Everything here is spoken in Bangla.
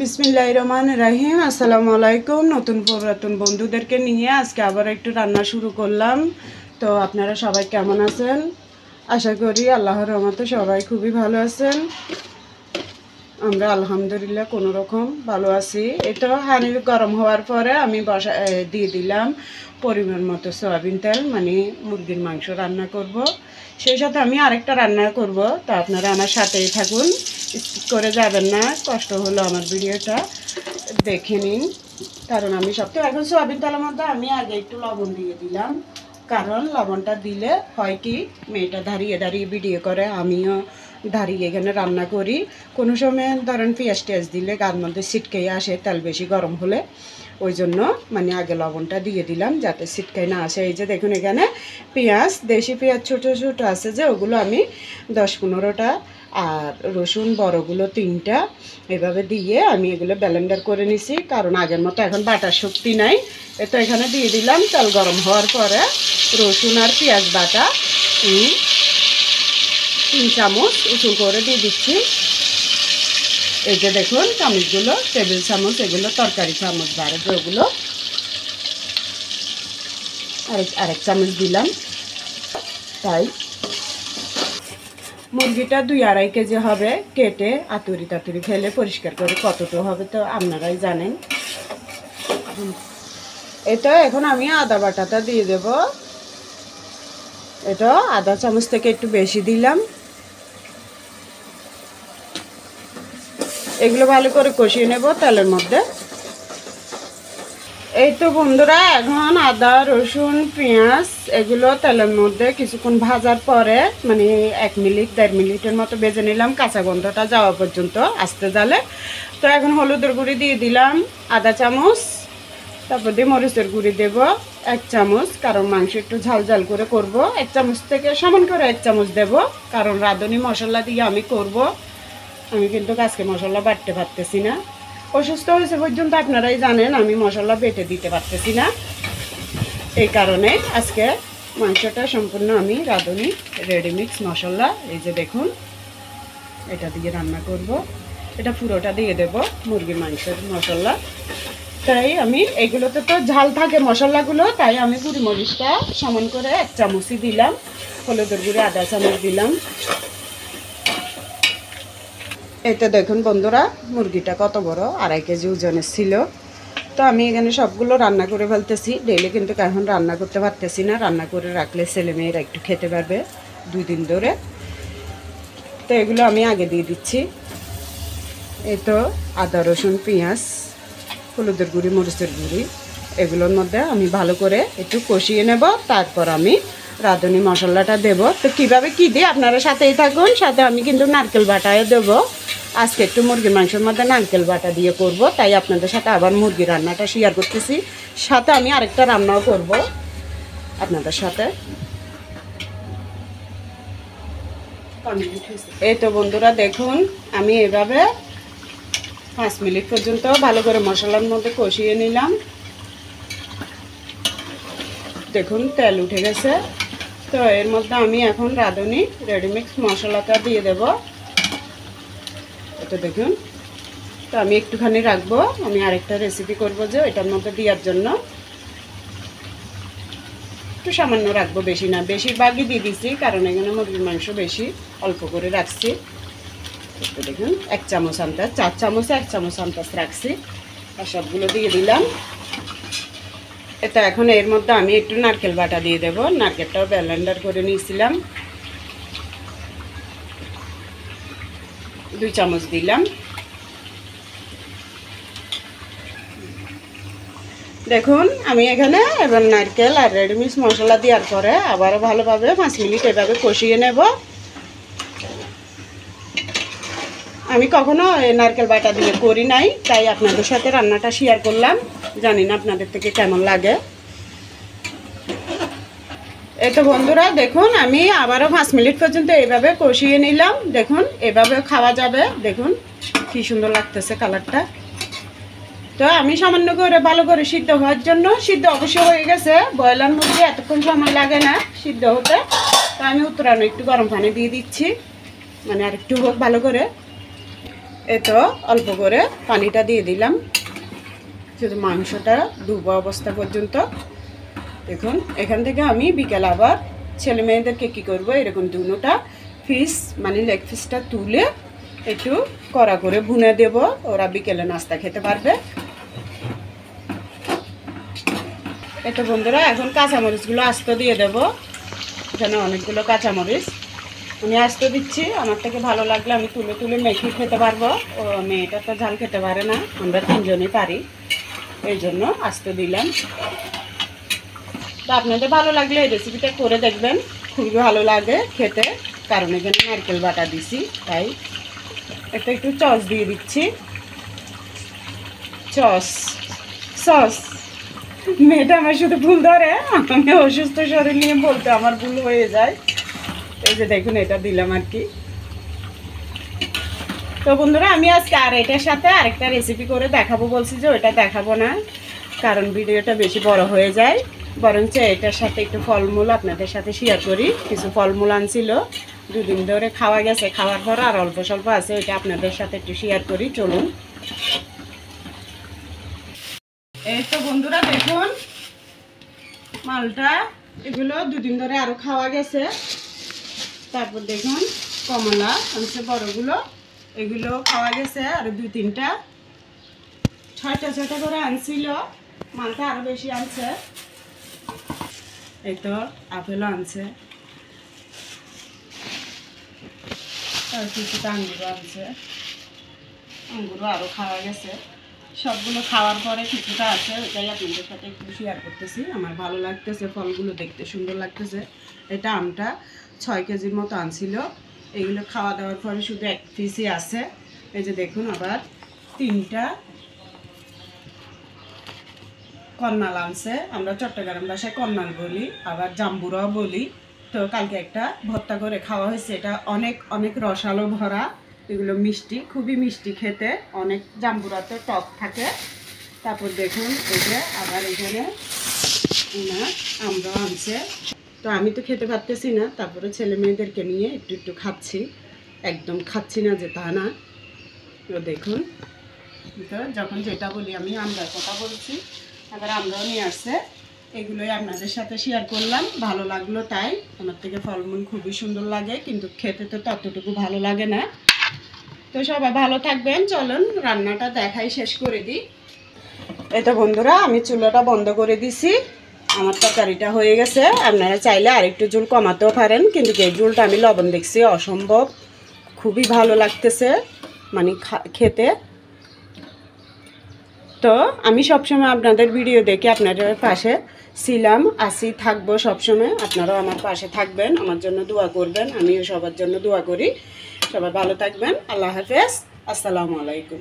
বিসমিল্লাহির রহমানির রহিম। আসসালামু আলাইকুম। নতুন পুরাতন বন্ধুদেরকে নিয়ে আজকে আবার একটু রান্না শুরু করলাম। তো আপনারা সবাই কেমন আছেন? আশা করি আল্লাহর রহমতে সবাই খুবই ভালো আছেন। আমরা আলহামদুলিল্লাহ কোনো রকম ভালো আছি। এই তো হাঁড়ি গরম হওয়ার পরে আমি দিয়ে দিলাম পরিমাণ মতো সয়াবিন তেল, মানে মুরগির মাংস রান্না করব। সেই সাথে আমি আরেকটা রান্না করব, তা আপনারা আমার সাথেই থাকুন, স্কিপ করে যাবেন না। কষ্ট হলো আমার ভিডিওটা দেখে নিন, কারণ আমি এখন সয়াবিন তেলের মধ্যে আমি আগে একটু লবণ দিয়ে দিলাম, কারণ লবণটা দিলে হয় কি, মেয়েটা দাঁড়িয়ে দাঁড়িয়ে ভিডিও করে, আমিও দাঁড়িয়ে এখানে রান্না করি। কোনো সময় ধরেন পেঁয়াজ টেয়াজ দিলে গার মধ্যে ছিটকেই আসে তেল বেশি গরম হলে, ওই জন্য মানে আগে লবণটা দিয়ে দিলাম যাতে ছিটকাই না আসে। এই যে দেখুন এখানে পেঁয়াজ, দেশি পেঁয়াজ ছোটো ছোটো আছে যে, ওগুলো আমি 10-15টা, আর রসুন বড়গুলো 3টা, এভাবে দিয়ে আমি এগুলো ব্লেন্ডার করে নিছি, কারণ আগের মতো এখন বাটার শক্তি নাই। তো এখানে দিয়ে দিলাম তেল গরম হওয়ার পরে রসুন আর পেঁয়াজ বাটা 3 চামচ উঁচু করে দিয়ে দিচ্ছি। এই যে দেখুন চামচগুলো, টেবিল চামচ, এগুলো তরকারি চামচ বাড়ে যে, ওগুলো আরেক চামচ দিলাম। তাই মুরগিটা 2-2.5 কেজি হবে, কেটে আতুরি টাতুরি ফেলে পরিষ্কার করে কতটা হবে তো আপনারাই জানেন। এটা এখন আমি আদা বাটাটা দিয়ে দেব। এটা আধা চামচ থেকে একটু বেশি দিলাম। এগুলো ভালো করে কষিয়ে নেব তেলের মধ্যে। এই তো বন্ধুরা, এখন আদা রসুন পেঁয়াজ এগুলো তেলের মধ্যে কিছুক্ষণ ভাজার পরে, মানে 1-1.5 মিনিটের মতো ভেজে নিলাম, কাঁচা গন্ধটা যাওয়া পর্যন্ত আস্তে জালে। তো এখন হলুদের গুঁড়ি দিয়ে দিলাম আধা চামচ, তারপর দিয়ে মরিচের গুঁড়ি দেব 1 চামচ, কারণ মাংস একটু ঝাল ঝাল করে করব। 1 চামচ থেকে সমান করে 1 চামচ দেব, কারণ রাঁধুনি মশলা দিয়ে আমি করব। আমি কিন্তু আজকে মশলা বাটতে পারতেছি না, অসুস্থ হয়েছে পর্যন্ত আপনারাই জানেন আমি মশলা বেটে দিতে পারতেছি না। এই কারণে আজকে মাংসটা সম্পূর্ণ আমি রাঁধুনি রেডিমিক্স মশলা, এই যে দেখুন এটা দিয়ে রান্না করব। এটা পুরোটা দিয়ে দেব মুরগির মাংসের মশলা। তাই আমি এগুলোতে তো ঝাল থাকে মশলাগুলো, তাই আমি গুঁড়ি মরিচটা সমান করে 1 চামচই দিলাম, হলুদের গুঁড়ি আধা চামচ দিলাম। এটা দেখুন বন্ধুরা, মুরগিটা কত বড়, 2.5 কেজি ওজনের ছিল। তো আমি এখানে সবগুলো রান্না করে ফেলতেছি, ডেইলি কিন্তু এখন রান্না করতে পারতেছি না, রান্না করে রাখলে ছেলেমেয়েরা একটু খেতে পারবে 2 দিন ধরে। তো এগুলো আমি আগে দিয়ে দিচ্ছি। এই তো আদা রসুন পেঁয়াজ হলুদের গুঁড়ি মরিচের গুঁড়ি এগুলোর মধ্যে আমি ভালো করে একটু কষিয়ে নেব, তারপর আমি রাঁধুনি মশলাটা দেব। তো কীভাবে কী দিই আপনারা সাথেই থাকুন। সাথে আমি কিন্তু নারকেল বাটাও দেবো, আজকে একটু মুরগির মাংসের মধ্যে নারকেল বাটা দিয়ে করব, তাই আপনাদের সাথে আবার মুরগি রান্নাটা শেয়ার করতেছি। সাথে আমি আরেকটা রান্নাও করব আপনাদের সাথে। এই তো বন্ধুরা দেখুন, আমি এভাবে 5 মিনিট পর্যন্ত ভালো করে মশলার মধ্যে কষিয়ে নিলাম। দেখুন তেল উঠে গেছে। তো এর মধ্যে আমি এখন রাঁধুনি রেডিমিক্স মশলাটা দিয়ে দেব। এটা দেখুন, তো আমি একটুখানি রাখবো, আমি আরেকটা রেসিপি করব যে এটার মধ্যে দেওয়ার জন্য একটু সামান্য রাখবো, বেশি না, বেশিরভাগই দিয়ে দিচ্ছি কারণ এখানে মুরগির মাংস বেশি, অল্প করে রাখছি। একটু দেখুন 1 চামচ আন্দাজ, 4 চামচে 1 চামচ আন্দাজ রাখছি, আর সবগুলো দিয়ে দিলাম। এটা এখন এর মধ্যে আমি একটু নারকেল বাটা দিয়ে দেব, নারকেলটাও ব্লেন্ডার করে নিয়েছিলাম, 2 চামচ দিলাম। দেখুন আমি এখানে এবার নারকেল আর রেডিমিক্স মশলা দেওয়ার পরে আবারও ভালোভাবে 5 মিনিট এভাবে কষিয়ে নেব। আমি কখনো নারকেল বাটা দিয়ে করি নাই, তাই আপনাদের সাথে রান্নাটা শেয়ার করলাম, জানি না আপনাদের থেকে কেমন লাগে। এই তো বন্ধুরা দেখুন, আমি আবারও 5 মিনিট পর্যন্ত এইভাবে কষিয়ে নিলাম। দেখুন এভাবে খাওয়া যাবে, দেখুন কি সুন্দর লাগতেছে কালারটা। তো আমি সামান্য করে ভালো করে সিদ্ধ হওয়ার জন্য, সিদ্ধ অবশ্য হয়ে গেছে, ব্রয়লার মুরগি এতক্ষণ সময় লাগে না সিদ্ধ হতে, তো আমি উত্তরানো একটু গরম পানি দিয়ে দিচ্ছি, মানে আর একটু হোক ভালো করে। এই তো অল্প করে পানিটা দিয়ে দিলাম, শুধু মাংসটা ডুবো অবস্থা পর্যন্ত। দেখুন এখান থেকে আমি বিকেল আবার ছেলে মেয়েদেরকে কী করবো, এরকম দুটোটা ফিস মানে লেগ পিসটা তুলে একটু কড়া করে ভুনে দেব, ওরা বিকেলে নাস্তা খেতে পারবে। এই তো বন্ধুরা এখন কাঁচামরিচগুলো আস্ত দিয়ে দেব, এখানে অনেকগুলো কাঁচামরিচ আমি আস্ত দিচ্ছি। আমার থেকে ভালো লাগলে আমি তুলে তুলে মেখে খেতে পারবো, ও মেয়েটা তো ঝাল খেতে পারে না, আমরা তিনজনই পারি, এই জন্য আস্ত দিলাম। তো আপনাদের ভালো লাগলে এই রেসিপিটা করে দেখবেন, খুবই ভালো লাগে খেতে, কারণ এখানে নারকেল বাটা দিছি তাই। এটা একটু সস দিয়ে দিচ্ছি, সস। মেয়েটা আমার শুধু ভুল ধরে, আমি অসুস্থ শরীর নিয়ে বলতে আমার ভুল হয়ে যায়। এই যে দেখুন এটা দিলাম আর কি। তো বন্ধুরা আমি আজকে আর এটার সাথে আরেকটা রেসিপি করে দেখাবো বলছি, যে ওটা দেখাবো না কারণ ভিডিওটা বেশি বড় হয়ে যায়, বরঞ্চ এটার সাথে একটু ফলমূল আপনাদের সাথে শেয়ার করি। কিছু ফলমূল আনছিল, দুদিন ধরে খাওয়া গেছে, খাওয়ার পর আর অল্প স্বল্প আছে, ওইটা আপনাদের সাথে একটু শেয়ার করি, চলুন। এই তো বন্ধুরা দেখুন মালটা, এগুলো দুদিন ধরে আরও খাওয়া গেছে। তারপর দেখুন কমলা আনছে বড়গুলো, এগুলো খাওয়া গেছে আরও 2-3টা, 6টা করে আনছিল, মালটা আরও বেশি আনছে। এই তো আপেলও আনছে, আর কিছুটা আঙ্গুরও আনছে, আঙ্গুরও আরও খাওয়া গেছে। সবগুলো খাওয়ার পরে কিছুটা আছে, ওইটাই আপনাদের সাথে একটু শেয়ার করতেছি। আমার ভালো লাগতেছে, ফলগুলো দেখতে সুন্দর লাগতেছে। এটা আমটা 6 কেজির মতো আনছিল, এগুলো খাওয়া দাওয়ার পরে শুধু 1 পিসই আছে। এই যে দেখুন আবার 3টা কর্নাল আনছে, আমরা চট্টগ্রাম ভাষায় কর্নাল বলি, আবার জাম্বুরাও বলি। তো কালকে একটা ভর্তা করে খাওয়া হয়েছে, এটা অনেক অনেক রসালো ভরা, এগুলো মিষ্টি, খুবই মিষ্টি খেতে, অনেক জাম্বুরাতে টক থাকে। তারপর দেখুন এই যে আবার এখানে আমরাও আনছে। তো আমি তো খেতে পারতেছি না, তারপরে ছেলে মেয়েদেরকে নিয়ে একটু একটু খাচ্ছি, একদম খাচ্ছি না যে তা না। তো দেখুন তো যখন যেটা বলি আমি আমরার কথা বলছি, আবার আমরাও নিয়ে আসছে, এগুলোই আপনাদের সাথে শেয়ার করলাম, ভালো লাগলো তাই। আমার থেকে ফলমূল খুবই সুন্দর লাগে, কিন্তু খেতে তো ততটুকু ভালো লাগে না। তো সবাই ভালো থাকবেন, চলুন রান্নাটা দেখাই শেষ করে দিই। এই তো বন্ধুরা আমি চুলাটা বন্ধ করে দিছি, আমার তরকারিটা হয়ে গেছে। আপনারা চাইলে আরেকটু ঝোল কমাতেও পারেন, কিন্তু এই ঝোলটা আমি লবণ দেখছি অসম্ভব, খুবই ভালো লাগতেছে মানে খেতে। তো আমি সবসময় আপনাদের ভিডিও দেখে আপনাদের পাশে ছিলাম, আসি, থাকবো সবসময়। আপনারাও আমার পাশে থাকবেন, আমার জন্য দোয়া করবেন, আমিও সবার জন্য দোয়া করি। সবাই ভালো থাকবেন, আল্লাহ হাফেজ, আসসালামু আলাইকুম।